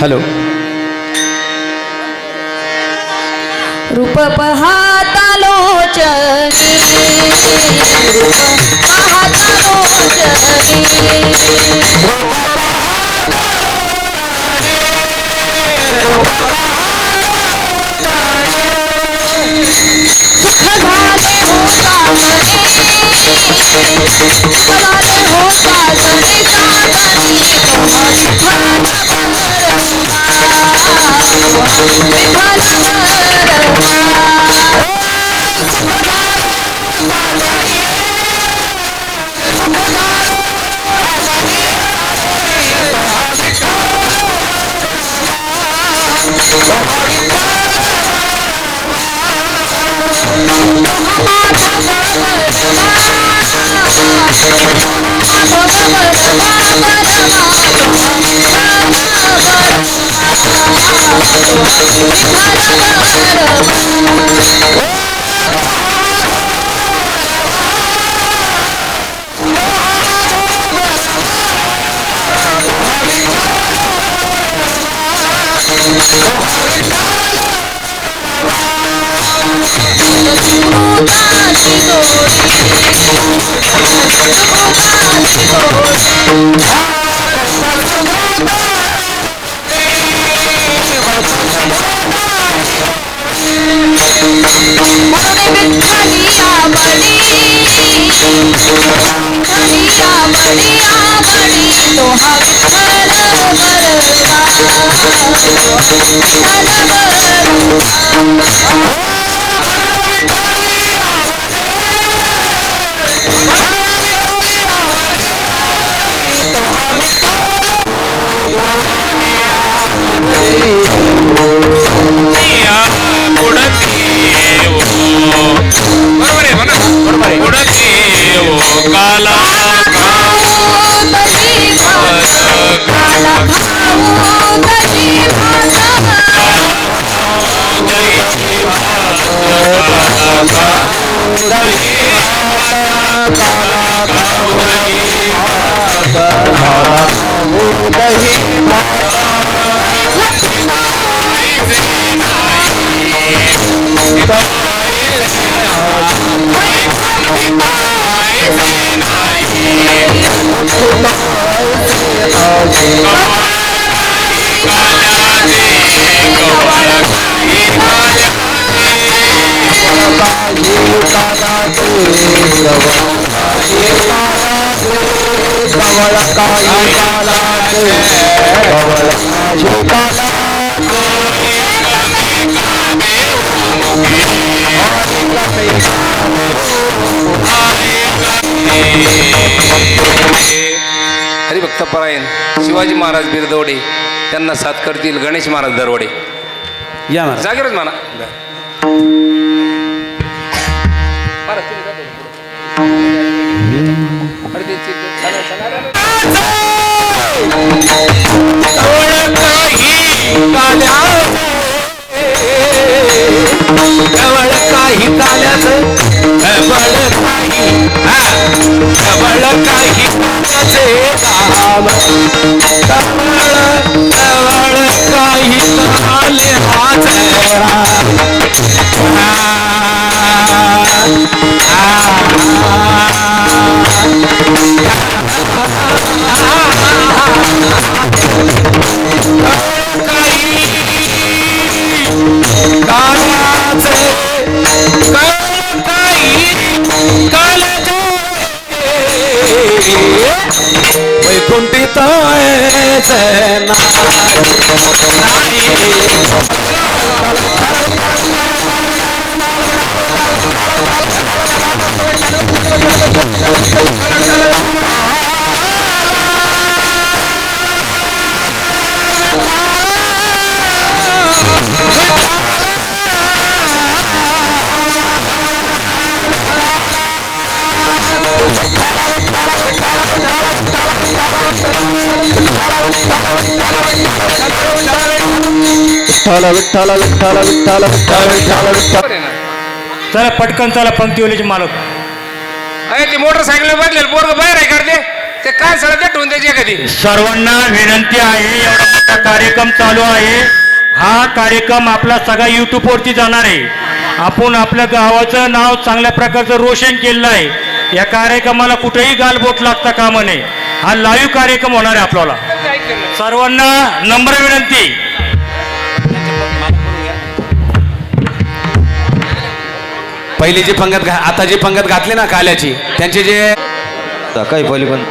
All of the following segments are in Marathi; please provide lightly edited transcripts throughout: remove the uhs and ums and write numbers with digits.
हॅलो. रूप पाहता लोचनी, रूप पाहता लोचनी, सुख झाले होता मनी, झाले होता जनी चांदणी, Yeah. हरिभक्तपरायण शिवाजी महाराज बिरदवडे त्यांना साथ करतील गणेश महाराज दरवडे. या महाराज. जागेवरच म्हणा. काही काल्याच काही काही वैकुंठित विठ्ठल विठ्ठल विठ्ठल विठ्ठल विठ्ठल विठ्ठल विठ्ठल. चला पटकन चला पंक्तीवाल्याचे मालक. अरे ते मोटरसायकल बदलेल पोरग बाहेर आहे करते ते काय सगळं भेटून त्याची कधी. सर्वांना विनंती आहे, एवढा मोठा कार्यक्रम चालू आहे. हा कार्यक्रम आपला सगळा YouTube वरती जाणार आहे. आपण आपल्या गावाचं नाव चांगल्या प्रकारचं रोशन केलेलं आहे. या कार्यक्रमाला कुठेही गालबोट लागता कामा नये. हा लाईव्ह कार्यक्रम होणार आहे आपल्याला. सर्वांना नम्र विनंती. पहिली जी पंगत आता जी पंगत घातली ना काल्याची त्यांचे जे काही पहिली पण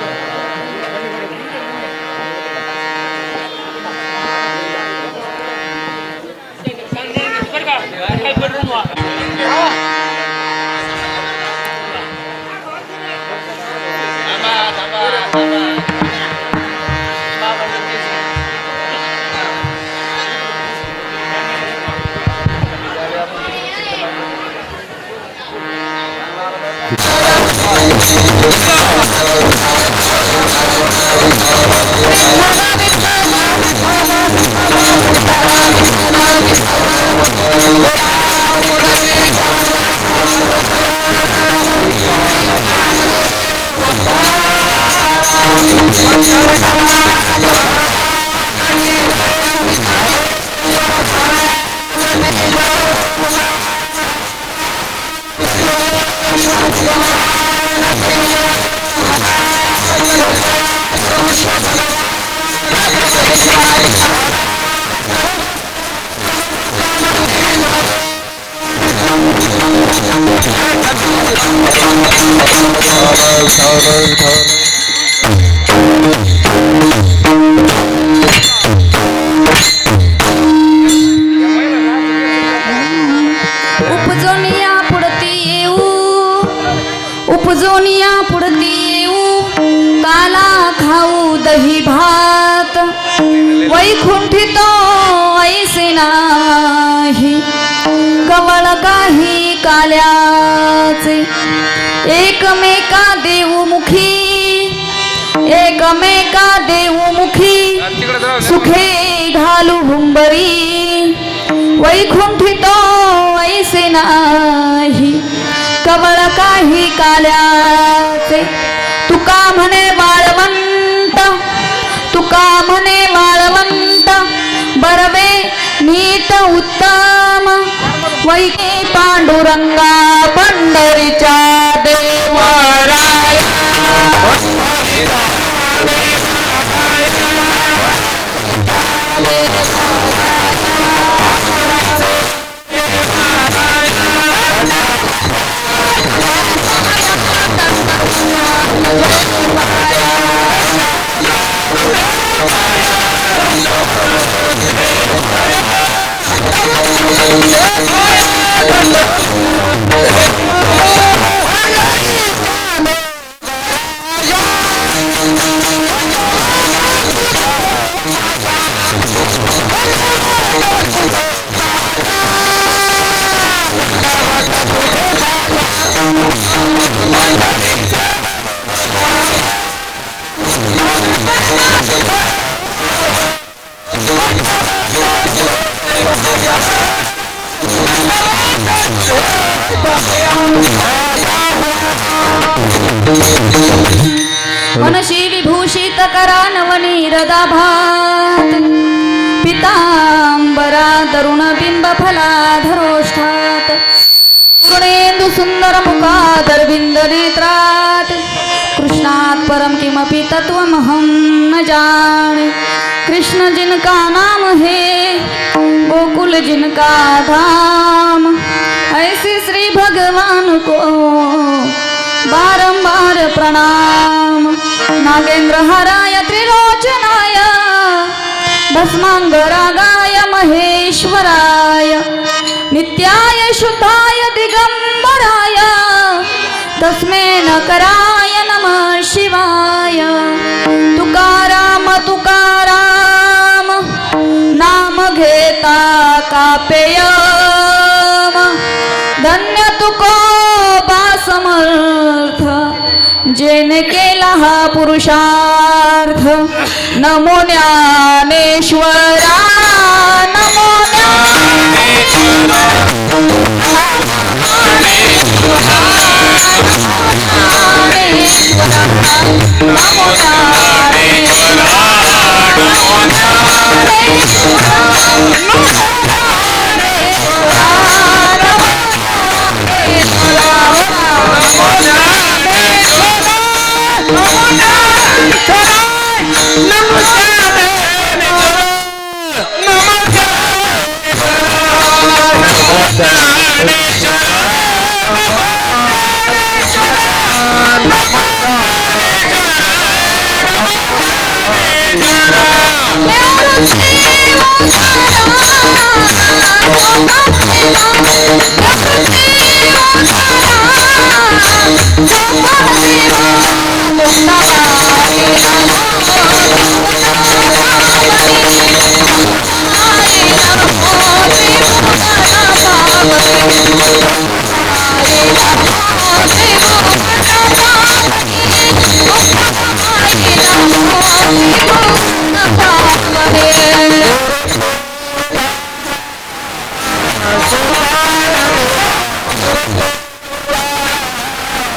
उपजोनिया पुढती येऊ काला खाऊ दही भात वैकुंठित ऐसे नाही कवळ काही काल्याचे एकमेका देऊमुखी एकमेका देऊमुखी सुखे घालू हुंबरी वैकुंठित ऐसे नाही कवळ काही काल्याचे तुका म्हणे वाळवंत तुका म्हणे वाळवंत बरवे नीत उत्तम वैके पांडुरंगा पंढरीच्या देवराया मनशी विभूषित करानवनीरदाभात पितांबरा तरुण बिंब फलाधरोष्ठात पूर्णेंदु सुंदर मुखादरविंद नेत्रात कृष्णात परम किमपि तत्वमहं न जाने कृष्ण जिनका नाम है गोकुल जिनका धाम ऐसे श्री भगवान को बारंबार प्रणाम नागेंद्र हराय त्रिलोचनाय भस्मांगरागाय महेश्वराय नित्याय शुद्धाय दिगंबराय तस्मै नकराय नमः शिवाय तुकाराम तुकाराम नाम घेता कापेयम धन्य तुकोबा समर्थ जेने केला हा पुरुषार्थ नमो ज्ञानेश्वरा नमो ज्ञानेश्वरा नमो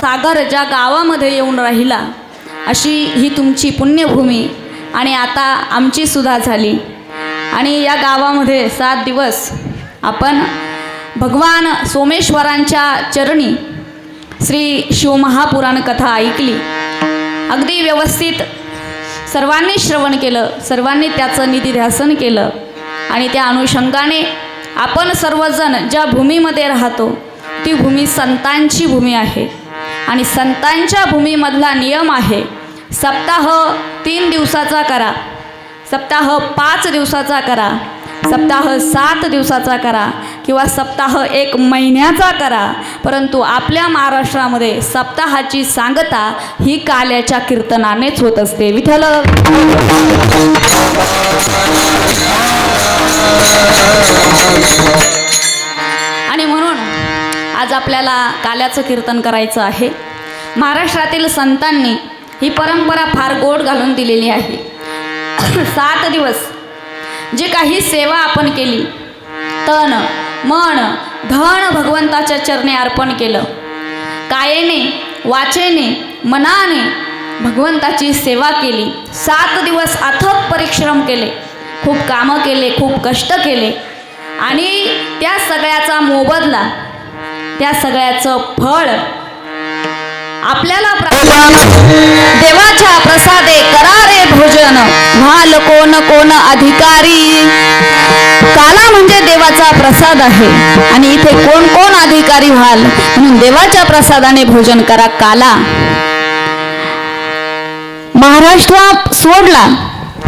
सागर ज्या गावामध्ये येऊन राहिला अशी ही तुमची पुण्यभूमी आणि आता आमची सुद्धा झाली आणि या गावामध्ये 7 दिवस आपण भगवान सोमेश्वरांच्या चरणी श्री शिवमहापुराण कथा ऐकली. अगदी व्यवस्थित सर्वांनी श्रवण केलं, सर्वांनी त्याचं निधिध्यासन केलं आणि त्या अनुषंगाने आपण सर्वजण ज्या भूमीमध्ये राहतो ती भूमी संतांची भूमी आहे आणि संतांच्या भूमीमधला नियम आहे सप्ताह 3 दिवसाचा करा, सप्ताह 5 दिवसाचा करा, सप्ताह 7 दिवसाचा करा किंवा सप्ताह 1 महिन्याचा करा, परंतु आपल्या महाराष्ट्रामध्ये सप्ताहाची सांगता ही काल्याच्या कीर्तनानेच होत असते. विठ्ठल आणि म्हणून आज आपल्याला काल्याचं कीर्तन करायचं आहे. महाराष्ट्रातील संतांनी ही परंपरा फार गोड घालून दिलेली आहे. 7 दिवस जे काही सेवा आपण केली, तन मन धन भगवंताच्या चरणी अर्पण केलं कायेने, वाचेने, मनाने भगवंताची सेवा केली. 7 दिवस अथक परिश्रम केले, खूप कामं केले, खूप कष्ट केले आणि त्या सगळ्याचा मोबदला, त्या सगळ्याचं फळ आपल्याला देवाच्या प्रसादे करारे भोजन, व्हाल कोण कोण अधिकारी. काला म्हणजे देवाचा प्रसाद आहे आणि इथे कोण कोण अधिकारी व्हाल, म्हणून देवाच्या प्रसादाने भोजन करा. काला महाराष्ट्रात सोडला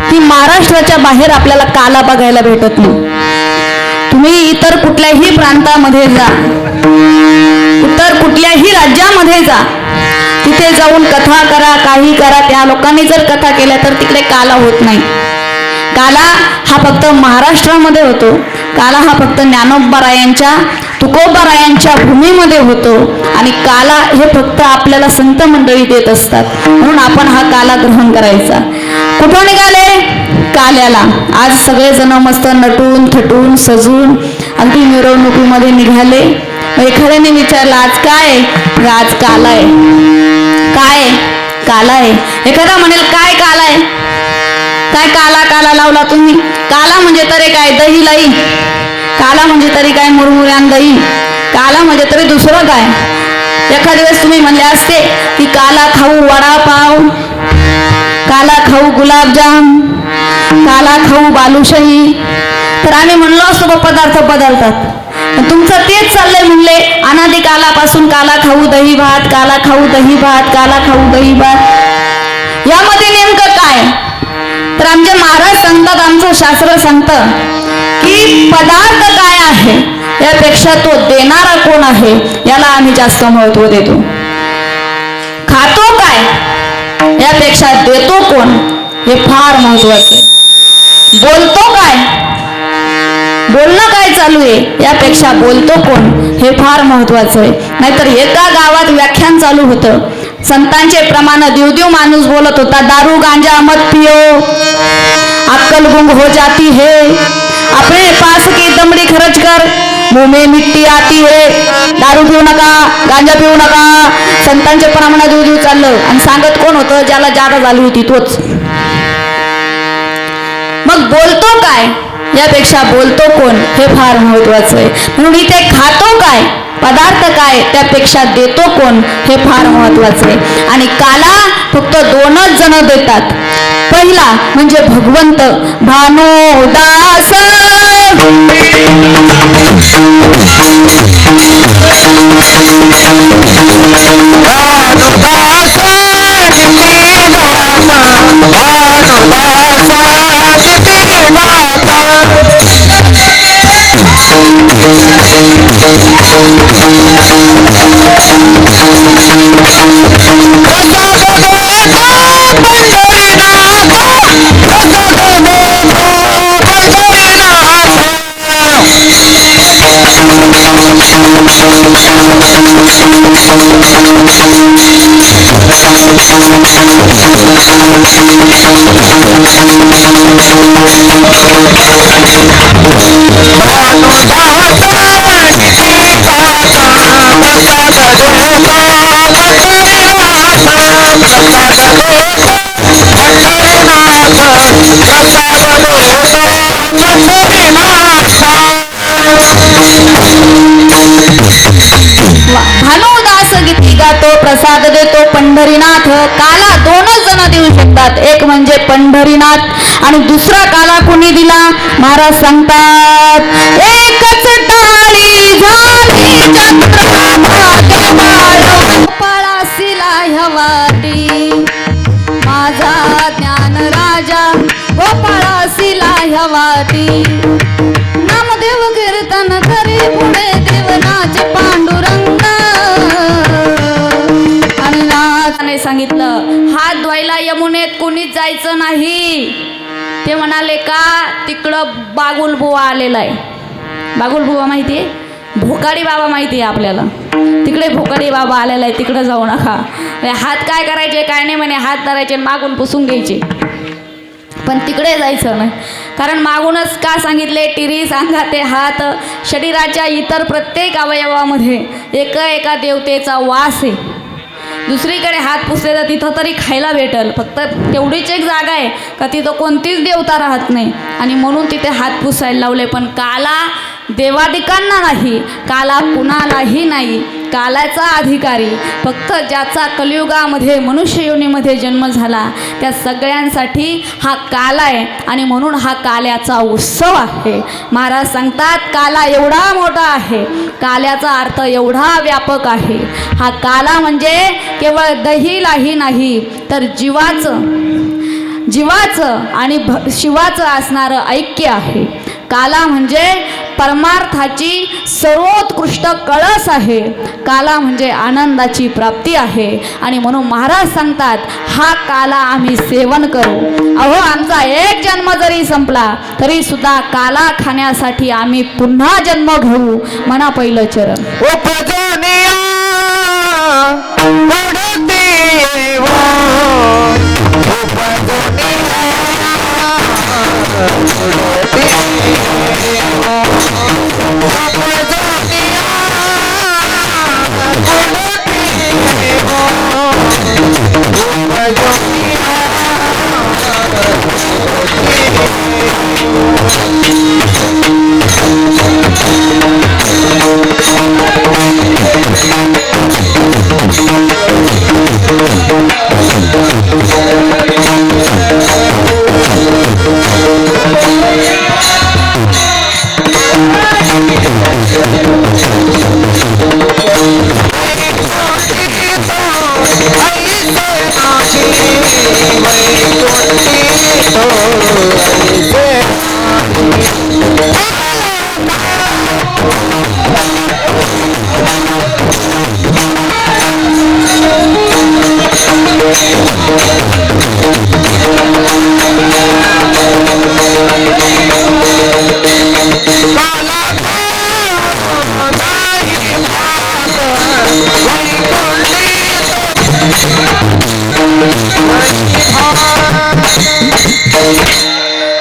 की महाराष्ट्राच्या बाहेर आपल्याला काला बघायला भेटत नाही. तुम्ही इतर कुठल्याही प्रांतामध्ये जा, इतर कुठल्याही राज्यामध्ये जा, तिथे जाऊन कथा करा, काही करा, त्या लोकांनी जर कथा केल्या तर तिकडे काला होत नाही. काला हा फक्त महाराष्ट्रामध्ये होतो. काला हा फक्त ज्ञानोबारायांच्या, तुकोबारायांच्या भूमीमध्ये होतो आणि काला हे फक्त आपल्याला संत मंडळी देत असतात. म्हणून आपण हा काला ग्रहण करायचा. कुठं निघाले? काल्याला. आज सगळेजण मस्त नटून थटून सजून अगदी मिरवणुकीमध्ये निघाले. एखाद्याने विचारलं आज काय? आज काला आहे. काय? काला आहे. एखादा म्हणेल काय काला आहे? काय काला काला लावला तुम्ही? काला म्हणजे तरी काय? दही लाई. काला म्हणजे तरी काय? मुरमुऱ्यान दही. काला म्हणजे तरी दुसरं काय? एखाद्या वेळेस तुम्ही म्हणले असते की काला खाऊ वडापाव, काला खाऊ गुलाबजाम, काला खाऊ बालुशाही, तर आम्ही म्हणलो असतो पदार्थात. तुमचं तेच चाललंय म्हणले अनादी कालापासून. काला खाऊ दही भात, काला खाऊ दही भात, काला खाऊ दही भात. यामध्ये नेमकं काय? तर आमचे महाराज सांगतात, आमचं शास्त्र सांगतं की पदार्थ काय आहे यापेक्षा तो देणारा कोण आहे याला आम्ही जास्त महत्व देतो. खातो काय यापेक्षा देतो कोण हे फार महत्वाचं आहे. बोलतो काय, बोलणं काय चालू आहे यापेक्षा बोलतो कोण हे फार महत्वाचं आहे. नाहीतर एका गावात व्याख्यान चालू होतं, संतांचे प्रमाण दिव माणूस बोलत होता. दारू गांजा मत पियो, अक्कल गुंग हो जाती है, अपने पास की दमड़ी खर्च कर, मुंह में मिट्टी आती है. दारू पिऊ नका, गांजा पिऊ नका. संतांचे प्रमाण दिव चाललं आणि सांगत कोण होतं? ज्याला जादा झाली होती तोच. मग बोलतो काय यापेक्षा बोलतो कोण हे फार महत्वाचं आहे. म्हणून इथे खातो काय, पदार्थ काय त्यापेक्षा देतो कोण हे फार महत्वाचं आहे. आणि काला फक्त 2च जण देतात. पहिला म्हणजे भगवंत भानुदास, भानुदास गीती गातो, प्रसाद देतो पंढरीनाथ. काला 2च जण देऊ शकतात, एक म्हणजे पंढरीनाथ आणि दुसरा काला कोणी दिला? महाराज सांगतात, एकच टाळी झाली गोपाळासीला हवाटी, माझा ज्ञान राजा गोपाळासीला हवाटी. नामदेव कीर्तन करी पुढे देवनाचे पांडुरंग. आणि नाथाने सांगितलं हात धुवायला यमुनेत कोणीच जायचं नाही. ते म्हणाले का? तिकडं बागुलबुवा आलेला आहे. बागुलबुवा माहिती आहे? भोकाडी बाबा माहिती आहे आपल्याला. तिकडे भोकाडी बाबा आलेला आहे, तिकडे जाऊ नका. हात काय करायचे काय नाही म्हणे, हात धरायचे मागून पुसून घ्यायचे. पण तिकडे जायचं नाही. कारण मागूनच का सांगितले, टिरीस अंगाते हात, शरीराच्या इतर प्रत्येक अवयवामध्ये एका देवतेचा वास आहे. दुसरीकडे हात पुसले तर तिथं तरी खायला भेटल, फक्त तेवढीच एक जागा आहे का तिथं कोणतीच देवता राहत नाही आणि म्हणून तिथे हात पुसायला लावले. पण काला देवादिकांना नाही, काला कुणालाही नाही. कालाचा अधिकारी फक्त ज्याचा कलियुगामध्ये मनुष्य योनीमध्ये जन्म झाला त्या सगळ्यांसाठी हा काला आहे आणि म्हणून हा काल्याचा उत्सव आहे. महाराज सांगतात काला एवढा मोठा आहे, काल्याचा अर्थ एवढा व्यापक आहे. हा काला म्हणजे केवळ दहीलाही नाही तर जीवाचं आणि शिवाचं असणारं ऐक्य आहे. काला म्हणजे परमार्थाची सर्वोत्कृष्ट कळस आहे. काला म्हणजे आनंदाची प्राप्ती आहे आणि म्हणून महाराज सांगतात हा काला आम्ही सेवन करू. अहो आमचा एक जन्म जरी संपला तरी सुद्धा काला खाण्यासाठी आम्ही पुन्हा जन्म घेऊ. म्हणा पहिलं चरण.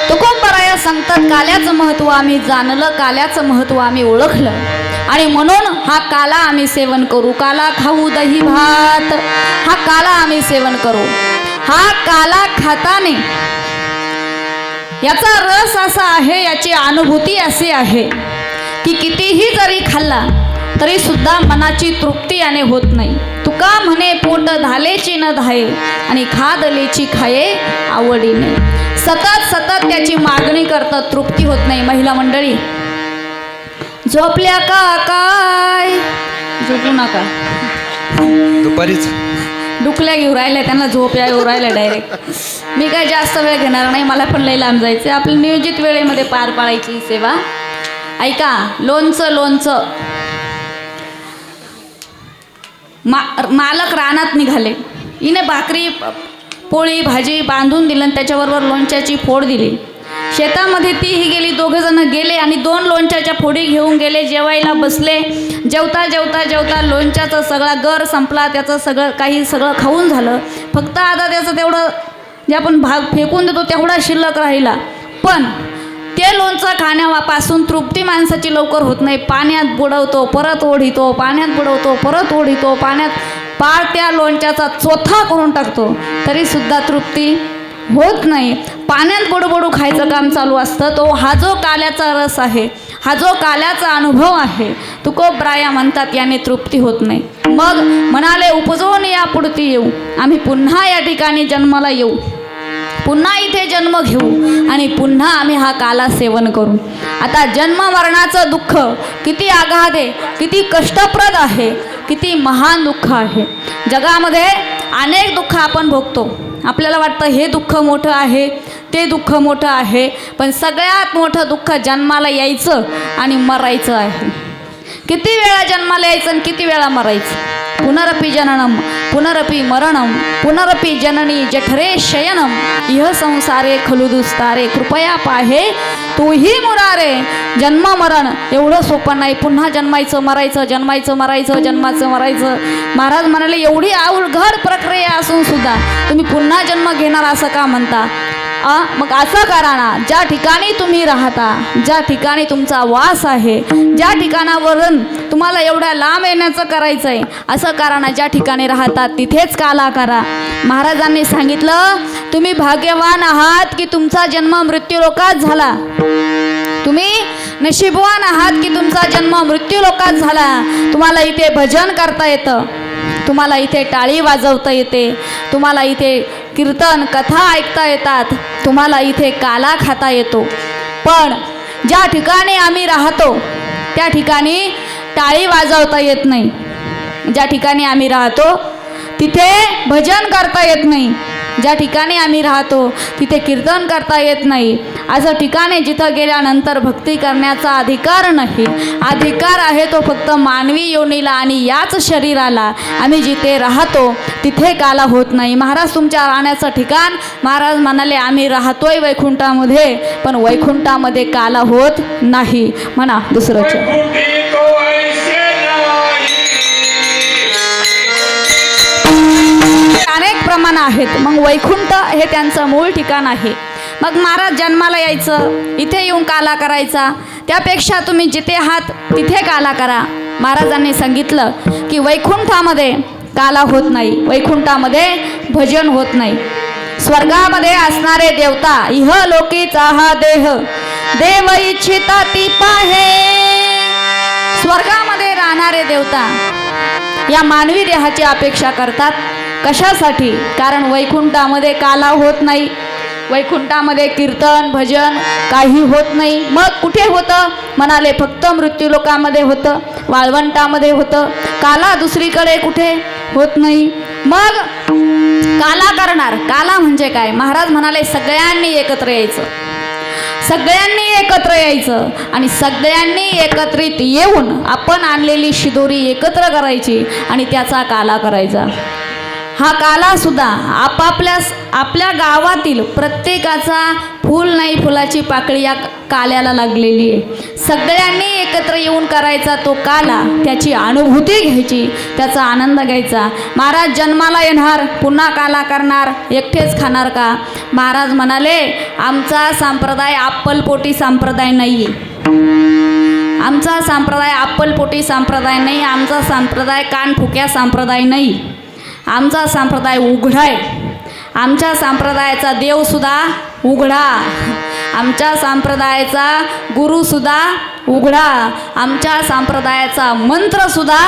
तुकोबराया सांगतात काल्याचं महत्त्व आम्ही जाणलं, काल्याचं महत्त्व आम्ही ओळखलं आणि म्हणून हा काला आम्ही सेवन करू. काला खाऊ दही भात, हा काला आम्ही सेवन करू. हा काला खाताने याचा रस असा आहे, याची अनुभूती अशी आहे की कितीही जरी खाल्ला तरी सुद्धा मनाची तृप्ती याने होत नाही. तुका म्हणे पोट धालेची न धाये आणि खादलेची खाये आवडीने. सतत त्याची मागणी करतात, तृप्ती होत नाही. महिला मंडळी झोपल्या का काय? झोपू नका, दुपारीच डुकल्या घेऊ राहिल्या, त्यांना झोप या येऊ राहिल्या डायरेक्ट. मी काय जास्त वेळ घेणार नाही, मला पण लई लांब जायचं. आपल्या नियोजित वेळेमध्ये पार पाडायची सेवा. ऐका, लोणचं मालक रानात निघाले. हिने भाकरी पोळी भाजी बांधून दिलं आणि त्याच्याबरोबर लोणच्याची फोड दिली. शेतामध्ये तीही गेली, दोघंजण गेले आणि 2 लोणच्याच्या फोडी घेऊन गेले. जेवायला बसले. जेवता लोणच्याचा सगळा गर संपला, त्याचं सगळं खाऊन झालं. फक्त आता त्याचं तेवढं जे आपण भाग फेकून देतो तेवढा शिल्लक राहिला. पण ते लोणचं खाण्यापासून तृप्ती माणसाची लवकर होत नाही. पाण्यात बुडवतो, परत ओढितो, पाण्यात बुडवतो, परत ओढितो, पाण्यात पार त्या लोणच्याचा चोथा करून टाकतो तरीसुद्धा तृप्ती होत नाही. पाण्यात बुडबुडू खायचं काम चालू असतं. हा जो काल्याचा रस आहे, हा जो काल्याचा अनुभव आहे, तुकोबराया म्हणतात याने तृप्ती होत नाही. मग म्हणाले उपजवून या पुढती येऊ, आम्ही पुन्हा या ठिकाणी जन्माला येऊ, पुन्हा इथे जन्म घेऊ आणि पुन्हा आम्ही हा काला सेवन करू. आता जन्म मरणाचं दुःख किती आघात आहे, किती कष्टप्रद आहे, किती महान दुःख आहे. जगामध्ये अनेक दुःख आपण भोगतो. आपल्याला वाटतं हे दुःख मोठं आहे, ते दुःख मोठं आहे, पण सगळ्यात मोठं दुःख जन्माला यायचं आणि मरायचं आहे. किती वेळा जन्माला यायचं आणि किती वेळा मरायचं. पुनरपि जननम पुनरपि मरणम पुनरपि जननी जठरे शयनम इह संसारे खलु दुस्तारे कृपया पाहे तूही मुरारे. जन्म मरण एवढं सोपं नाही. पुन्हा जन्मायचं मरायचं, जन्मायचं मरायचं, जन्माचं मरायचं. महाराज म्हणाले एवढी अवघड प्रक्रिया असून सुद्धा तुम्ही पुन्हा जन्म घेणार असं का म्हणता? मग असं करा ना, ज्या ठिकाणी तुम्ही राहता, ज्या ठिकाणी तुमचा वास आहे, ज्या ठिकाणावरून तुम्हाला एवढ्या लांब येण्याचं करायचं आहे, असं करा ना, ज्या ठिकाणी राहतात तिथेच काला करा. महाराजांनी सांगितलं, तुम्ही भाग्यवान आहात की तुमचा जन्म मृत्यूलोकात झाला. तुम्ही नशीबवान आहात की तुमचा जन्म मृत्यूलोकात झाला. तुम्हाला इथे भजन करता येतं, तुम्हाला इथे टाळी वाजवता येते, तुम्हाला इथे कीर्तन कथा ऐकता येतात, तुम्हाला इथे काला खाता येतो. पण ज्या ठिकाणी आम्ही राहतो त्या ठिकाणी टाळी वाजवता येत नाही. ज्या ठिकाणी आम्ही राहतो तिथे भजन करता येत नाही. ज्या ठिकाणी आम्ही राहतो तिथे कीर्तन करता येत नाही. असं ठिकाणी जिथं गेल्यानंतर भक्ती करण्याचा अधिकार नाही. अधिकार आहे तो फक्त मानवी योनीला आणि याच शरीराला. आम्ही जिथे राहतो तिथे काला होत नाही. महाराज तुमच्या राहण्याचं ठिकाण, महाराज म्हणाले आम्ही राहतोय वैकुंठामध्ये, पण वैकुंठामध्ये काला होत नाही. म्हणा दुसरं अनेक प्रमाण आहेत. मग वैकुंठ हे त्यांचं मूळ ठिकाण आहे. मग महाराज जन्माला यायचं, इथे येऊन काला करायचा, त्यापेक्षा तुम्ही जिथे आहात तिथे काला करा. महाराजांनी सांगितलं की वैकुंठामध्ये काला होत नाही, वैकुंठामध्ये भजन होत नाही. स्वर्गामध्ये असणारे देवता इह लोकीचा हा देह देव इच्छिता ती पाहे. स्वर्गामध्ये राहणारे देवता या मानवी देहाची अपेक्षा करतात. कशासाठी? कारण वैकुंठामध्ये काला होत नाही, वैकुंठामध्ये कीर्तन भजन काही होत नाही. मग कुठे होतं? म्हणाले फक्त मृत्यूलोकामध्ये होतं, वाळवंटामध्ये होतं. काला दुसरीकडे कुठे होत नाही. मग काला करणार, काला म्हणजे काय? महाराज म्हणाले सगळ्यांनी एकत्र यायचं, सगळ्यांनी एकत्र यायचं आणि सगळ्यांनी एकत्रित येऊन आपण आणलेली शिदोरी एकत्र करायची आणि त्याचा काला करायचा. हा काला सुद्धा आपल्या गावातील प्रत्येकाचा फूल नाही फुलाची पाकळी या काल्याला लागलेली आहे. सगळ्यांनी एकत्र येऊन करायचा तो काला, त्याची अनुभूती घ्यायची, त्याचा आनंद घ्यायचा. महाराज जन्माला येणार, पुन्हा काला करणार, एकटेच खाणार का? महाराज म्हणाले आमचा संप्रदाय अप्पलपोटी संप्रदाय नाही आहे. आमचा संप्रदाय अप्पलपोटी संप्रदाय नाही. आमचा संप्रदाय कानफुक्या संप्रदाय नाही. आमचा संप्रदाय उघडा आहे. आमच्या संप्रदायाचा देवसुद्धा उघडा, आमच्या संप्रदायाचा गुरुसुद्धा उघडा, आमच्या संप्रदायाचा मंत्रसुद्धा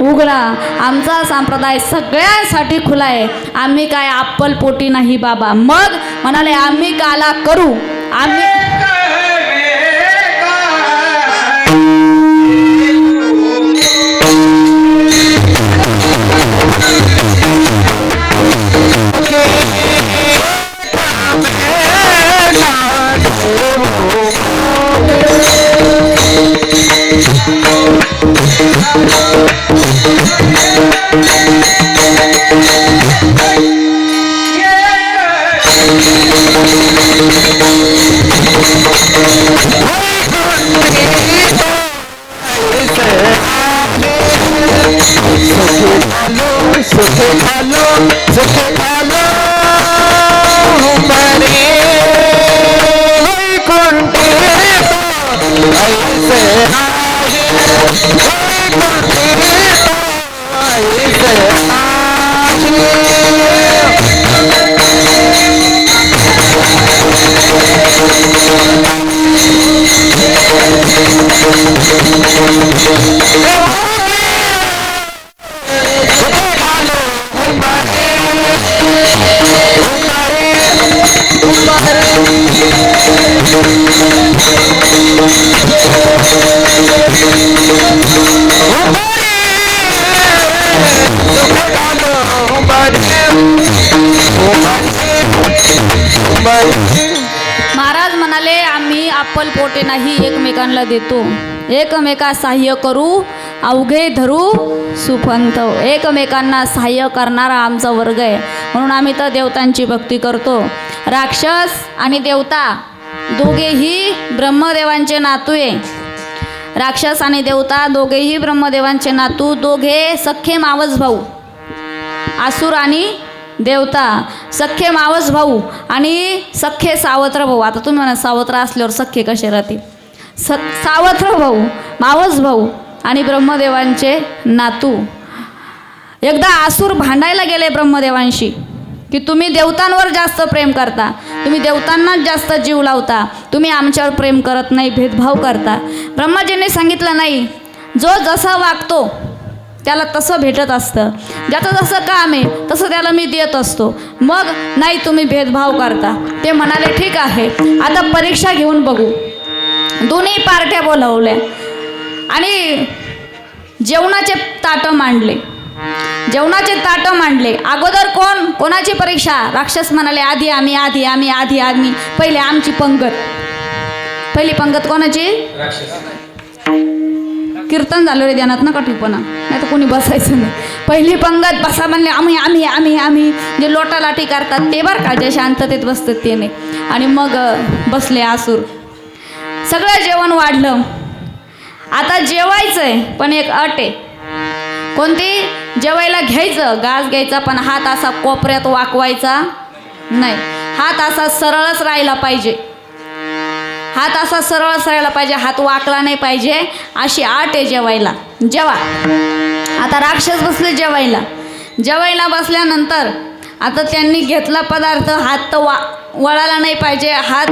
उघडा. आमचा संप्रदाय सगळ्यांसाठी खुला आहे. आम्ही काय अप्पलपोटी नाही बाबा. मग म्हणाले आम्ही काला करू. आम्ही महाराज म्हणाले आम्ही अप्पलपोटे नाही, एकमेकांना देतो. एकमेका सहाय्य करू, अवघे धरू सुपंथ. एकमेकांना सहाय्य करणारा आमचा वर्ग आहे. म्हणून आम्ही तर देवतांची भक्ती करतो. राक्षस आणि देवता दोघेही ब्रह्मदेवांचे नातू आहे. राक्षस आणि देवता दोघेही ब्रह्मदेवांचे नातू, दोघे सख्खे मावस भाऊ, आसुर आणि देवता, सख्खे मावस भाऊ आणि सख्खे सावत्र भाऊ. आता तुम्ही म्हणा सावत्र असल्यावर सख्खे कसे राहतील? सावत्र भाऊ, मावस भाऊ आणि ब्रह्मदेवांचे नातू. एकदा आसूर भांडायला गेले ब्रह्मदेवांशी की तुम्ही देवतांवर जास्त प्रेम करता, तुम्ही देवतांनाच जास्त जीव लावता, तुम्ही आमच्यावर प्रेम करत नाही, भेदभाव करता. ब्रह्माजींनी सांगितलं नाही, जो जसा वागतो त्याला तसं भेटत असतं, ज्याचं जसं काम आहे तसं त्याला मी देत असतो. मग नाही तुम्ही भेदभाव करता. ते म्हणाले ठीक आहे, आता परीक्षा घेऊन बघू. दोन्ही पार्ट्या बोलावल्या आणि जेवणाचे ताटं मांडले. जेवणाचे ताटं मांडले. अगोदर कोणाची परीक्षा? राक्षस म्हणाले आधी आम्ही. पहिले आमची पंगत. पहिली पंगत कोणाची? कीर्तन झालं रे, ध्यानात नका ठिपणा, नाही तर कोणी बसायचं नाही. पहिली पंगत बसा म्हणले आम्ही जे लोटालाटी करतात ते बरं का, जे शांततेत बसतात ते नाही. आणि मग बसले आसूर. सगळं जेवण वाढलं. आता जेवायचंय पण एक अट आहे. कोणती? जेवायला घ्यायचं, घास घ्यायचा, पण हात असा कोपऱ्यात वाकवायचा नाही. हात असा सरळच राहिला पाहिजे. हात वाकला नाही पाहिजे. अशी अट आहे जेवायला. जेवा. आता राक्षस बसले जेवायला बसल्यानंतर आता त्यांनी घेतला पदार्थ, हात तर वळाला नाही पाहिजे. हात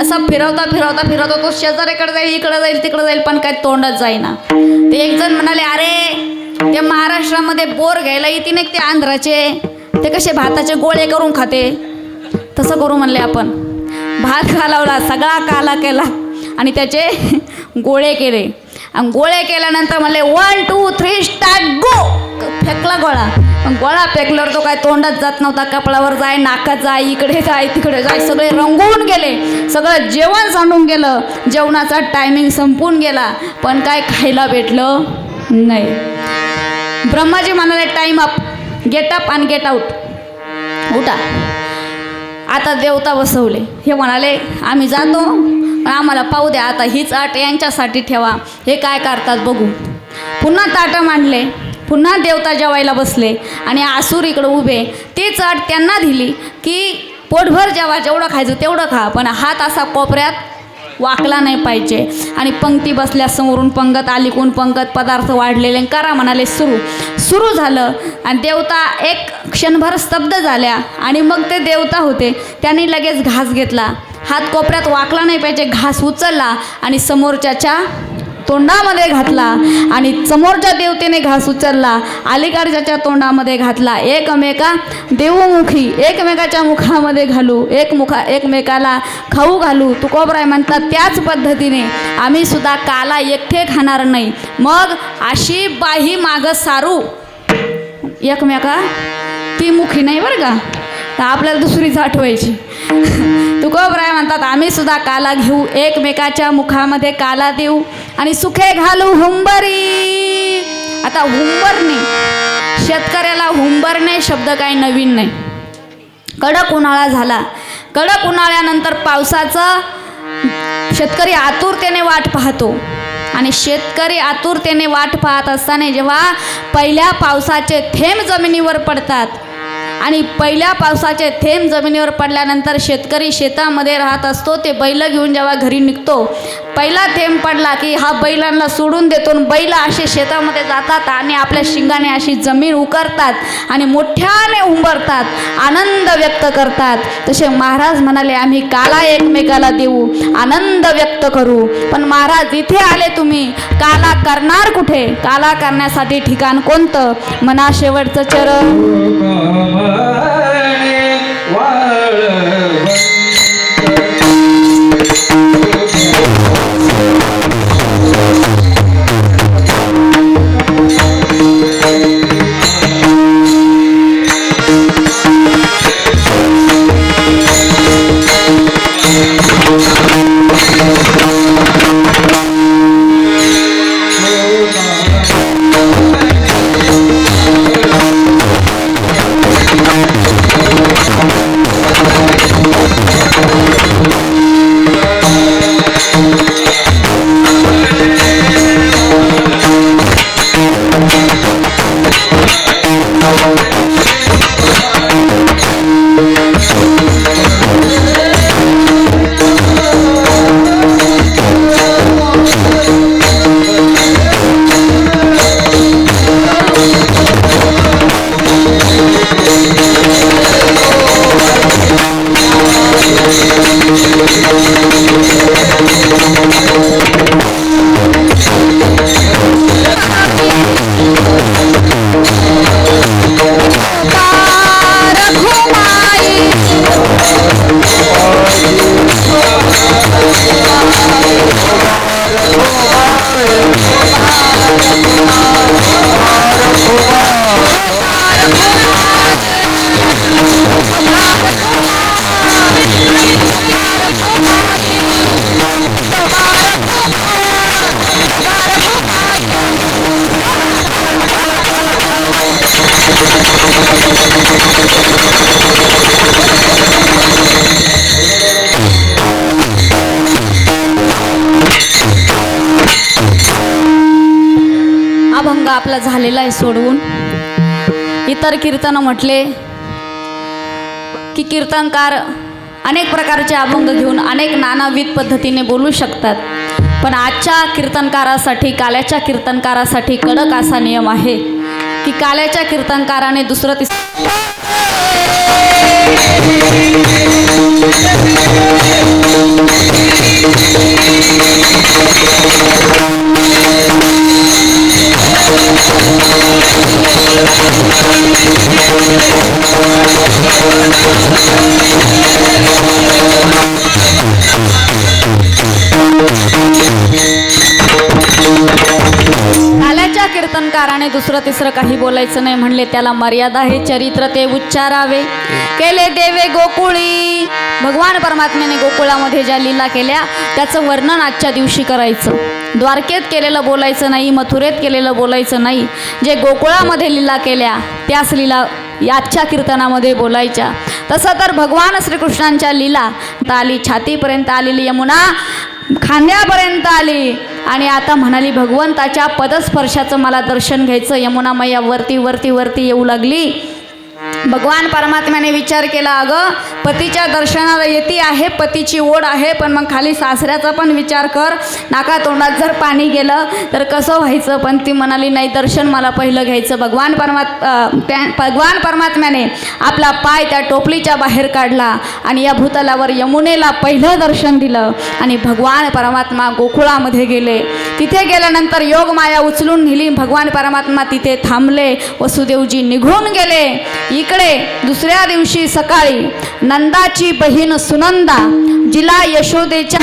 असा फिरवता तो शेजाऱ्याकडे जाईल, इकडे जाईल, तिकडे जाईल, पण काय तोंडात जाईना. ते एक जण म्हणाले, अरे ते महाराष्ट्रामध्ये बोर घ्यायला येते नाही ते आंध्राचे, ते कसे भाताचे गोळे करून खाते, तसं करू म्हणले आपण. भात घालवला, सगळा काला केला आणि त्याचे गोळे केले. आणि गोळे केल्यानंतर म्हणले 1 2 3 स्टार्ट गो. फेकला गोळा. पण गोळा फेकल्यावर तो काय तोंडात जात नव्हता. कपडावर जाय, नाकात जाय, इकडे जाय, तिकडे जाय, सगळे रंगवून गेले. सगळं जेवण सांडून गेलं. जेवणाचा टायमिंग संपून गेला, पण काय खायला भेटलं नाही. ब्रह्माजी म्हणाले टाईम अप, गेट अप आणि गेट आउट. उठा. आता देवता बसवले. हे म्हणाले आम्ही जातो, पण आम्हाला पाहू द्या. आता हीच अट यांच्यासाठी ठेवा, हे काय करतात बघू. पुन्हा ताटं मांडले. पुन्हा देवता जेवायला बसले आणि आसूर इकडं उभे. तीच अट त्यांना दिली की पोटभर जेवा, जेवढं खायचं तेवढं खा, पण हात असा कोपऱ्यात वाकला नाही पाहिजे. आणि पंक्ती बसल्या, समोरून पंगत आली, कोण पंगत, पदार्थ वाढलेले, करा म्हणाले. सुरू झालं. आणि देवता एक क्षणभर स्तब्ध झाल्या. आणि मग ते देवता होते त्यांनी लगेच घास घेतला. हात कोपऱ्यात वाकला नाही पाहिजे, घास उचलला आणि समोरच्याच्या तोंडामध्ये घातला. आणि समोरच्या देवतेने घास उचलला, अलीकडच्या तोंडामध्ये घातला. एकमेका देवमुखी, एकमेकाच्या मुखामध्ये घालू, एकमेकाला खाऊ घालू. तुकोबराय म्हणतात त्याच पद्धतीने आम्ही सुद्धा काला एकटे खाणार नाही. मग अशी बाही मागं सारू. एकमेका ती मुखी नाही बरं का, तर आपल्याला दुसरीच आठवायची. तुकोबराय म्हणतात आम्ही सुद्धा काला घेऊ, एकमेकाच्या मुखामध्ये काला देऊ आणि सुखे घालू हुंबरी. आता हुंबरणे, शेतकऱ्याला हुंबरणे शब्द काही नवीन नाही. कडक उन्हाळा झाला. कडक उन्हाळ्यानंतर पावसाचं शेतकरी आतुरतेने वाट पाहतो. आणि शेतकरी आतुरतेने वाट पाहत असताना जेव्हा पहिल्या पावसाचे थेंब जमिनीवर पडतात आणि पहिल्या पावसाचे थेंब जमिनीवर पडल्यानंतर शेतकरी शेतामध्ये राहत असतो. ते बैल घेऊन जेव्हा घरी निघतो, पहिला थेंब पडला की हा बैलांना सोडून देतो. बैल असे शेतामध्ये जातात आणि आपल्या शिंगाने अशी जमीन उकरतात आणि मोठ्याने हुंबरतात, आनंद व्यक्त करतात. तसे महाराज म्हणाले आम्ही काला एकमेकाला देऊ, आनंद व्यक्त करू. पण महाराज इथे आले तुम्ही, काला करणार कुठे? काला करण्यासाठी ठिकाण कोणतं? म्हणा शेवटचं चरण. Thank you. अभंग आपला झालेला आहे सोडवून. इतर कीर्तन म्हटले की कीर्तनकार अनेक प्रकारचे अभंग घेऊन अनेक नानाविध पद्धतीने बोलू शकतात. पण आजच्या कीर्तनकारासाठी, काल्याच्या कीर्तनकारासाठी कडक असा नियम आहे की काल्याच्या कीर्तनकाराने दुसरं काल्याच्या कीर्तनकाराने दुसरं तिसरं काही बोलायचं नाही म्हणले त्याला मर्यादा हे चरित्र ते उच्चारावे. केले देवे गोकुळी, भगवान परमात्म्याने गोकुळामध्ये ज्या लीला केल्या त्याचं वर्णन आजच्या दिवशी करायचं. द्वारकेत केलेलं बोलायचं नाही, मथुरेत केलेलं बोलायचं नाही. जे गोकुळामध्ये लीला केल्या त्याच लीला आजच्या कीर्तनामध्ये बोलायच्या. तसं तर भगवान श्रीकृष्णांच्या लीला आली, छातीपर्यंत आलेली यमुना खांद्यापर्यंत आली आणि आता म्हणाली भगवंताच्या पदस्पर्शाचं मला दर्शन घ्यायचं. यमुना मैया वरती वरती वरती येऊ लागली. भगवान परमात्म्याने विचार केला, अगं पतीच्या दर्शनाला येती आहे, पतीची ओढ आहे, पण मग खाली सासऱ्याचा पण विचार कर. नाका तोंडात जर पाणी गेलं तर कसं व्हायचं. पण ती म्हणाली नाही, दर्शन मला पहिलं घ्यायचं. भगवान परमात्म्याने आपला पाय त्या टोपलीच्या बाहेर काढला आणि या भूतलावर यमुनेला पहिलं दर्शन दिलं आणि भगवान परमात्मा गोकुळामध्ये गेले. तिथे गेल्यानंतर योग माया उचलून नेली. भगवान परमात्मा तिथे थांबले. वसुदेवजी निघून गेले. इकडे दुसऱ्या दिवशी सकाळी नंदाची बहीण सुनंदा, जिला यशोदेच्या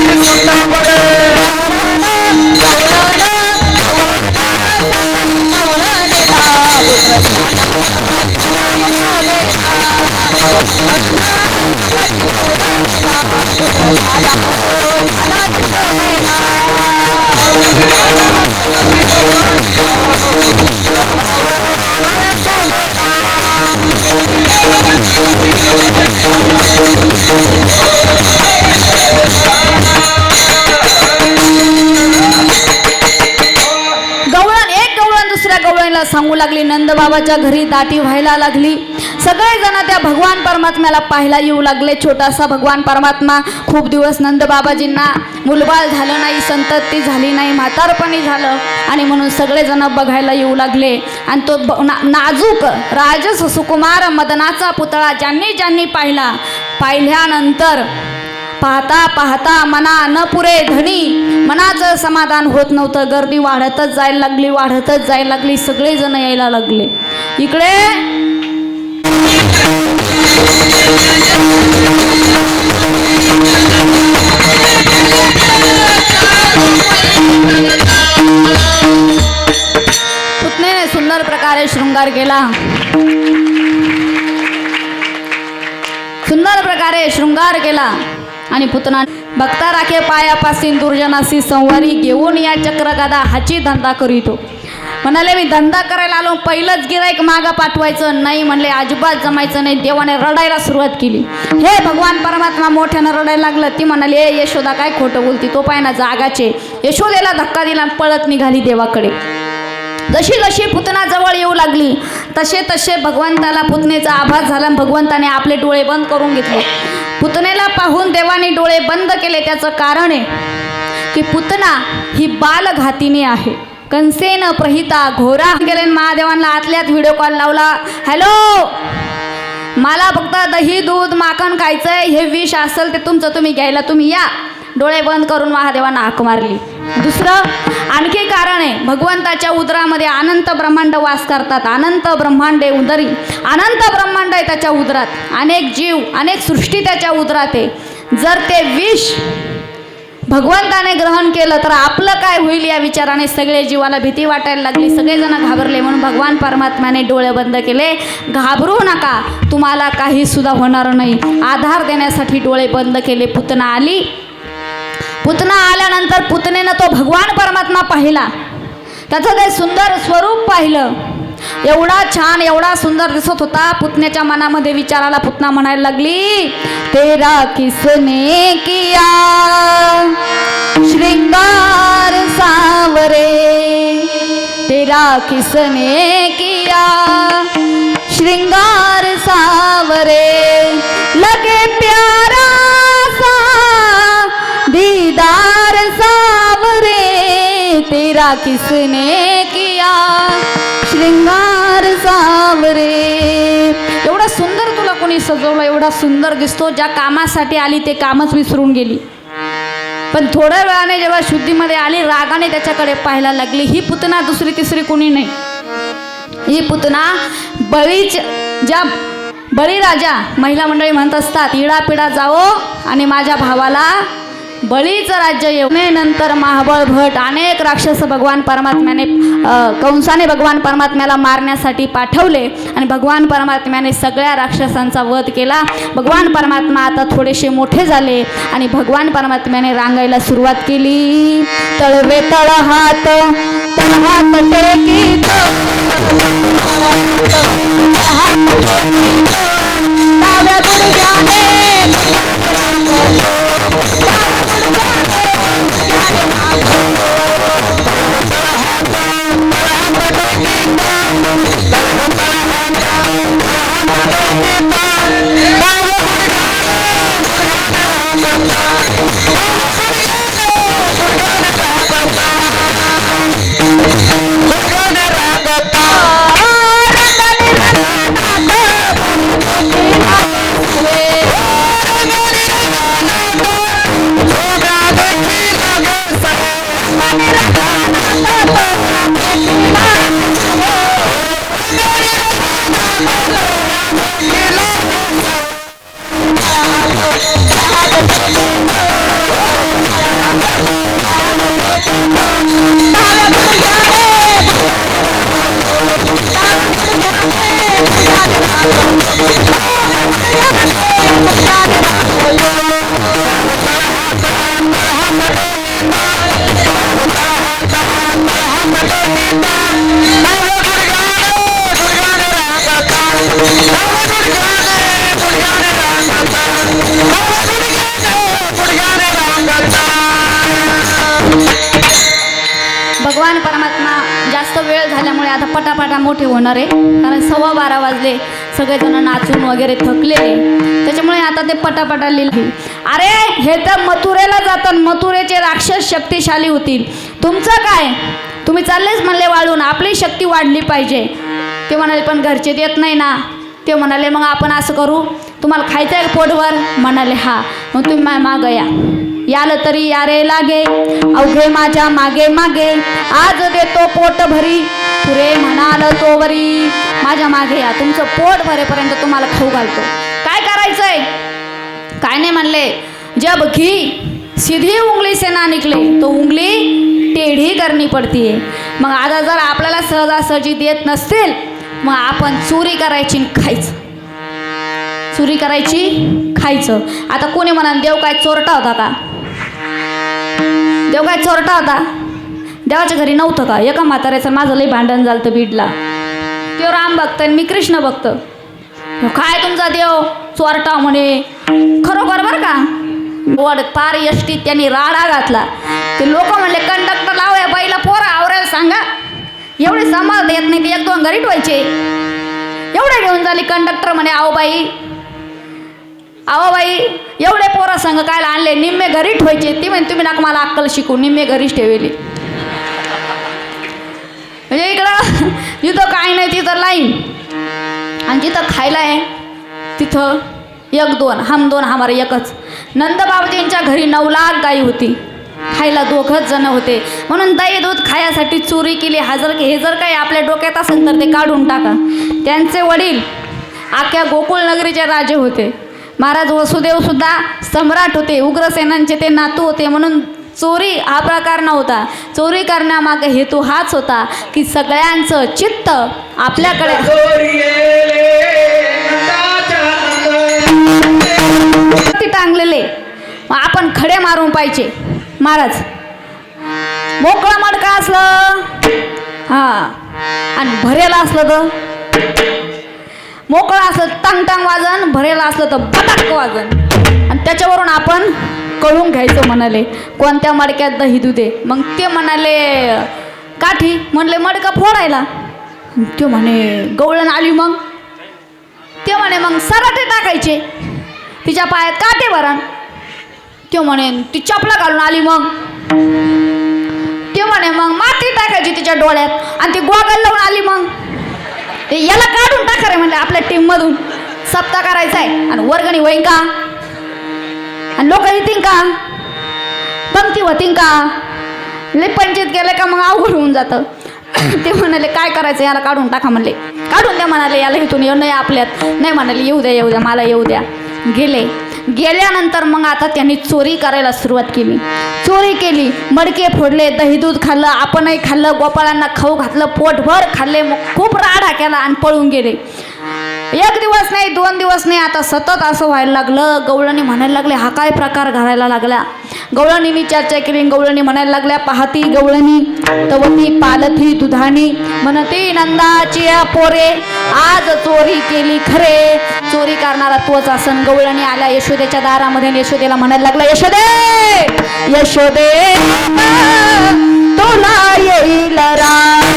सांगू लागली. नंदबाबाच्या घरी दाटी व्हायला लागली. सगळेजण त्या भगवान परमात्म्याला पाहायला येऊ लागले. छोटासा भगवान परमात्मा. खूप दिवस नंदबाबाजींना मुलबाळ झालं नाही, संतती झाली नाही, म्हातारपणी झालं आणि म्हणून सगळेजण बघायला येऊ लागले. आणि तो नाजूक राजस सुकुमार मदनाचा पुतळा ज्यांनी ज्यांनी पाहिल्यानंतर पाहता पाहता मना न पुरे धनी, मनाचं समाधान होत नव्हतं. गर्दी वाढतच जायला लागली, वाढतच जायला लागली. सगळेजण यायला लागले. इकडे पुतणेने सुंदर प्रकारे शृंगार केला. सुंदर प्रकारे शृंगार केला आणि पुतना भक्ता राखे पायापासून दुर्जनासी संवारी घेऊन या चक्रगदा हाची धंदा करीतो. म्हणाले मी धंदा करायला आलो, पहिलंच गिराईक मागं पाठवायचं नाही म्हणले, अजिबात जमायचं नाही. देवाने रडायला सुरुवात केली. हे भगवान परमात्मा मोठ्यानं रडायला लागलं. ती म्हणाली ए यशोदा काय खोटं बोलती, तो पाय ना जागाचे. यशोदेला धक्का दिला, पळत निघाली देवाकडे. जशी जशी पुतना जवळ येऊ लागली तसे तसे भगवंताला पुतनेचा आभास झाला. भगवंताने आपले डोळे बंद करून घेतले. पुतनेला पाहून देवाने डोळे बंद केले. त्याचं कारण आहे की पुतना ही बालघातिनी आहे. कंसेन प्रहिता घोरा गेले. महादेवांना आतल्यात व्हिडिओ कॉल लावला. हॅलो, मला फक्त दही दूध माखन खायचंय, हे विष असेल ते तुमचं तुम्ही घ्यायला तुम्ही या. डोळे बंद करून महादेवांना हाक मारली. दुसरं आणखी कारण आहे, भगवंताच्या उदरामध्ये अनंत ब्रह्मांड वास करतात. अनंत ब्रह्मांडे उदरी, अनंत ब्रह्मांड आहे त्याच्या उदरात. अनेक जीव, अनेक सृष्टी त्याच्या उदरात आहे. जर ते विष भगवंताने ग्रहण केलं तर आपलं काय होईल या विचाराने सगळे जीवाला भीती वाटायला लागली. सगळेजण घाबरले. म्हणून भगवान परमात्म्याने डोळे बंद केले. घाबरू नका, तुम्हाला काही सुद्धा होणार नाही. आधार देण्यासाठी डोळे बंद केले. पुतना आली. पुतना आल्यानंतर पुतनेनं तो भगवान परमात्मा पाहिला. त्याचं ते सुंदर स्वरूप पाहिलं. एवढा छान एवढा सुंदर दिसत होता. पुतण्याच्या मनामध्ये विचार आला. पुतना म्हणायला लागली, तेरा किसने किया श्रृंगार सावरे, तेरा किसने किया श्रृंगार सावरे, लगे प्यारा सा दीदार सावरे, तेरा किसने किया श्रृंगार सावरे. एवढा सुंदर तुला कोणी सजवलं, एवढा सुंदर दिसतो. ज्या कामासाठी आली ते कामच विसरून गेली. पण थोड्या वेळाने जेव्हा शुद्धीमध्ये आली, रागाने त्याच्याकडे पाहायला लागली. ही पुतना दुसरी तिसरी कोणी नाही. ही पुतना ज्या बळीराजा महिला मंडळी म्हणत असतात, इडापिडा जावो आणि माझ्या भावाला बळीचं राज्य येऊ. नंतर महाबळ भट अनेक राक्षस भगवान परमात्म्याने कंसाने भगवान परमात्म्याला मारण्यासाठी पाठवले आणि भगवान परमात्म्याने सगळ्या राक्षसांचा वध केला. भगवान परमात्मा आता थोडेसे मोठे झाले आणि भगवान परमात्म्याने रांगायला सुरुवात केली. तळवे तळ हात टेकीत, डाव्या गुडघ्याने भगवान परमात्मा जास्त वेळ झाल्यामुळे आता पटापटा मोठे होणार आहे. कारण 12:15 वाजले, सगळेजण नाचून वगैरे थकले, त्याच्यामुळे आता ते पटापटा लिहिले. अरे हे तर मथुरेला जातात, मथुरेचे राक्षस शक्तिशाली होतील. तुमचं काय, तुम्ही चाललेच म्हणले वाळून, आपली शक्ती वाढली पाहिजे. ते म्हणाले पण घरचे देत नाही ना. ते म्हणाले मग आपण असं करू, तुम्हाला खायचं आहे पोटभर? म्हणाले हा. मग तुम्ही मागं या. याल तरी यारे लागे, अवघे माझ्या मागे मागे, आज देतो पोट भरी, पुरे म्हणाल तोवरी. माझ्या मागे या, तुमचं पोट भरेपर्यंत तुम्हाला खाऊ घालतो. काय करायचंय? काय नाही म्हणले, जब घी सीधी उंगली से ना निकले तो उंगली टेढ़ी करनी पडती है. मग आता जर आपल्याला सहजासहजी देत नसतील, मग आपण चोरी करायची खायचं, चोरी करायची खायचं. आता कोणी म्हणाल देव काय चोरटा होता का? देव काय चोरटा होता? देवाच्या घरी नव्हतं का? एका म्हाताऱ्याचं माझं लई भांडण झालं तर बीडला. तो राम भक्त आणि मी कृष्ण भक्त. काय तुमचा देव चोरटा म्हणे? खरोखर बरं का? वड पार यष्टीत त्यांनी राडा घातला. ते लोक म्हणले कंडक्टर लाव या बाईला पोरं आवरायला सांगा. एवढे सांभाळता येत नाही, ते 1-2 घरी ठेवायचे. एवढे घेऊन झाली. कंडक्टर म्हणे आओ बाई एवढे पोरं संघ काय आणले? निम्मे घरी ठेवायचे. ती म्हणे तुम्ही नका मला अक्कल शिकू, निम्मे घरीच ठेवले. म्हणजे इकडं जिथं काय नाही तिथं लाईन, आणि जिथं खायला आहे तिथं 1-2, हम 2 हमारे एकच. नंदबाबाजींच्या घरी 9 लाख गाई होती, खायला 2घच जण होते. म्हणून दही दूध खायासाठी चोरी केली. हे जर काही आपल्या डोक्यात असेल तर ते काढून टाका. त्यांचे वडील अख्ख्या गोकुळ नगरीचे राजे होते. महाराज वसुदेव सुद्धा सम्राट होते, उग्रसेनांचे ते नातू होते. म्हणून चोरी हा प्रकार नव्हता. चोरी करण्यामागे हेतू हाच होता की सगळ्यांचं चित्त आपल्याकडे टांगलेले, आपण खडे मारून पाहिजे. महाराज मोकळं मडका असलं, हा आणि भरेला असलं तर मोकळं असलं टांग टांग वाजन, भरेला असलं तर बटाक वाजन. आणि त्याच्यावरून आपण कळून घ्यायचं म्हणाले कोणत्या मडक्यात दही दुधे. मग ते म्हणाले काठी, म्हणले मडका फोडायला. ते म्हणे गवळण आली. मग ते म्हणे मग सराटे टाकायचे, तिच्या पायात काटे भरण. ते म्हणे ती चपला घालून आली. मग ते म्हणे मग माती टाकायची तिच्या डोळ्यात आणि ती गोगल लावून आली. मग याला काढून टाका रे म्हणले आपल्या टीममधून, सप्ताह करायचा आहे आणि वर्गणी होईन का आणि लोक येतील का, पंक्ती होतील का, लय पंचायत केलं का मग अवघड होऊन जातं. ते म्हणाले काय करायचं, याला काढून टाका म्हणले. काढून द्या म्हणाले, याला इथून येऊ नाही आपल्यात. नाही म्हणाले येऊ द्या येऊ द्या मला येऊ द्या. गेल्यानंतर मग आता त्यांनी चोरी करायला सुरुवात केली. चोरी केली, मडके फोडले, दही दूध खाल्लं, आपणही खाल्लं, गोपाळांना खाऊ घातलं, पोटभर खाल्ले. मग खूप राडा केला आणि पळून गेले. एक दिवस नाही, 2 दिवस नाही, आता सतत असं व्हायला लागलं. गवळणी म्हणायला लागले हा काय प्रकार घडायला लागला. गवळणींनी चर्चा केली. गवळणी म्हणायला लागल्या पाहती गवळणी तवती पालथी दुधाणी, म्हणती नंदाची पोरे आज चोरी केली खरे. चोरी करणारा तोच असन. गवळणी आल्या यशोदेच्या दारामध्ये. यशोदेला म्हणायला लागला यशोदे यशोदे तुला येईल राग,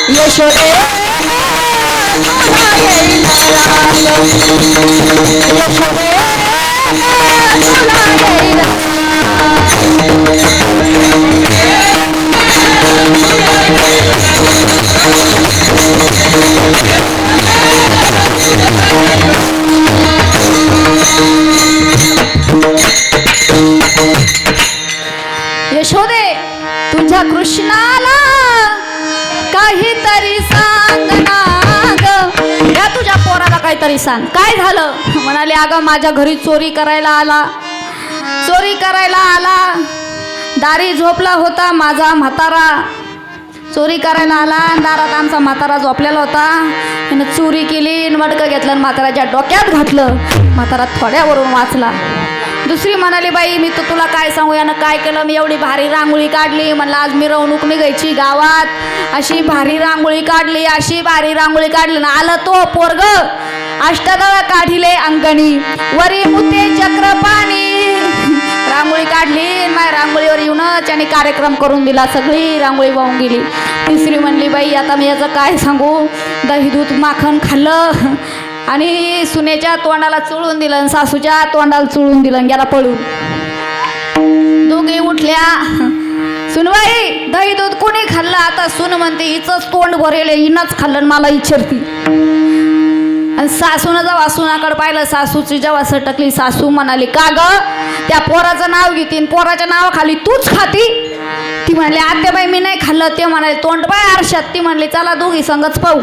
यशोदे यशोदे तुझ्या कृष्णाला काहीतरी सांग ना ग, या तुझ्या पोराला काहीतरी सांग. काय झालं म्हणाले अगं माझ्या घरी चोरी करायला आला. चोरी करायला आला, दारी झोपला होता माझा म्हातारा. चोरी करायला आला, दारात आमचा म्हातारा झोपलेला होता. त्यानं चोरी केली, मडकं घेतलं आणि म्हाताराच्या डोक्यात घातलं. म्हातारा थोड्यावरून वाचला. दुसरी म्हणाली बाई मी तर तुला काय सांगू, यानं काय केलं. मी एवढी भारी रांगोळी काढली, म्हणलं आज मिरवणूक निघायची गावात, अशी भारी रांगोळी काढली, अशी भारी रांगोळी काढली ना आलं तो पोरग अष्टदळ काढिले अंगणी, वरी मुते चक्र पाणी. रांगोळी काढली, माझ्या रांगोळीवर येऊन त्याने कार्यक्रम करून दिला, सगळी रांगोळी वाहून गेली. तिसरी म्हणली बाई आता मी याचं काय सांगू, दही दूध माखन खाल्लं आणि सुनेच्या तोंडाला चुळून दिलं आणि सासूच्या तोंडाला चुळून दिलं आणि गेला पळून. दोघे उठल्या, सुनबाई दही दूध कोणी खाल्लं. आता सुन म्हणते हिचंच तोंड भरेल, हिनंच खाल्लं मला इच्छरती. आणि सासूनं जेव्हा सुनाकडे पाहिलं, सासूची जेव्हा सटकली, सासू म्हणाली का ग त्या पोराचं नाव घेतीन, पोराच्या नावाखाली तूच खाती. ती म्हणली आत्याबाई मी नाही खाल्लं. ते म्हणाले तोंड बाय आरशात. ती म्हणली चला दोघी संगच पाहू.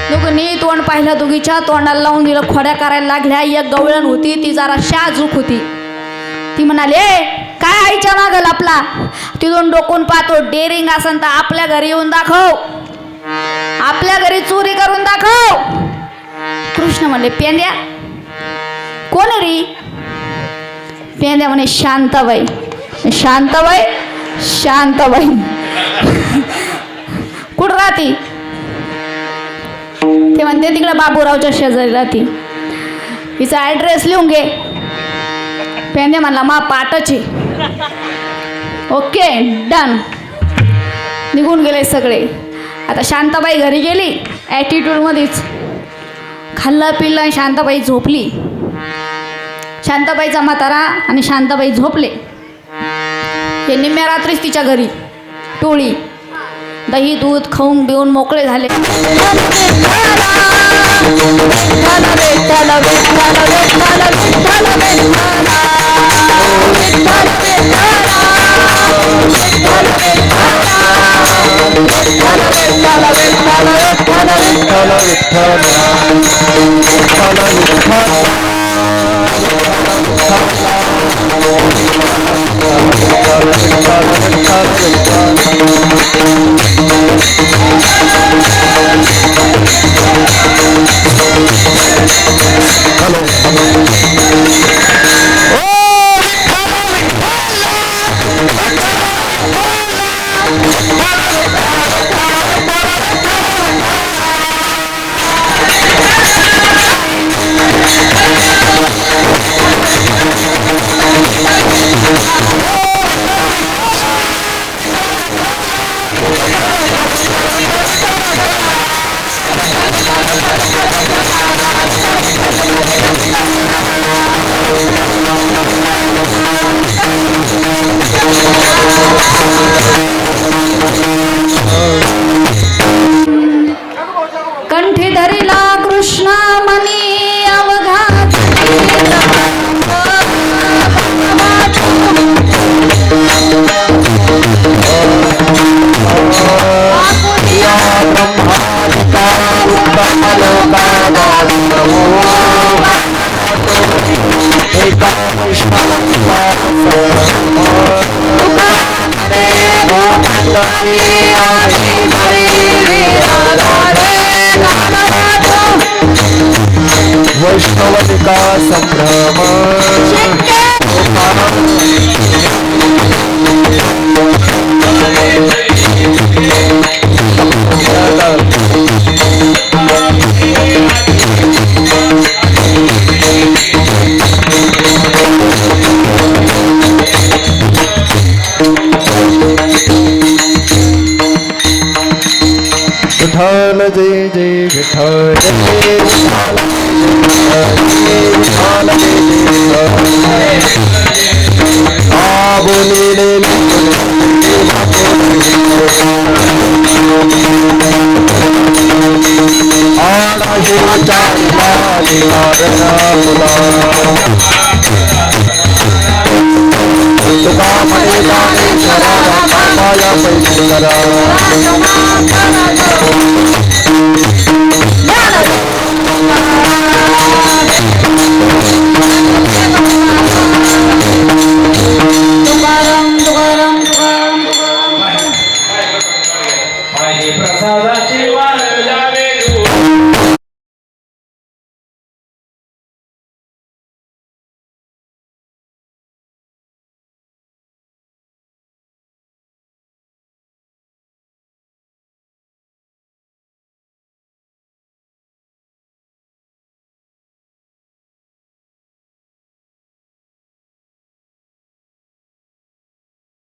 दोघींनी तोंड पाहिलं, दोघीच्या तोंडाला लावून दिलं, खोड्या करायला लागल्या. एक गवळण होती ती जरा शाजूक होती. ती म्हणाले काय आईच्या मागल आपला, तिथून डोकून पाहतो डेअरिंग असन तर आपल्या घरी येऊन दाखव, आपल्या घरी चोरी करून दाखव. कृष्ण म्हणले पेंद्या कोण रे. पेंद्या म्हणे शांताबाई. शांताबाई शांताबाई कुठं राहती. ते म्हणते तिकडे बाबूरावच्या शेजारी राहती. हिचा ॲड्रेस लिहून घे. पेंद्या म्हणला मा पाटचे. Okay done. निघून गेले सगळे. आता शांताबाई घरी गेली ॲटिट्यूडमध्येच. खाल्लं पिल्लं आणि शांताबाई झोपली. शांताबाईचा म्हातारा आणि शांताबाई झोपले. हे निम्म्या रात्रीच तिच्या घरी टोळी दही दूध खाऊन बिऊन मोकळे झाले. कंठी धरिला कृष्ण मनी अवघात वैष्णवनिका संभ्रम विठ्ठल जय जय विठ्ठल जय विठ्ठल तुका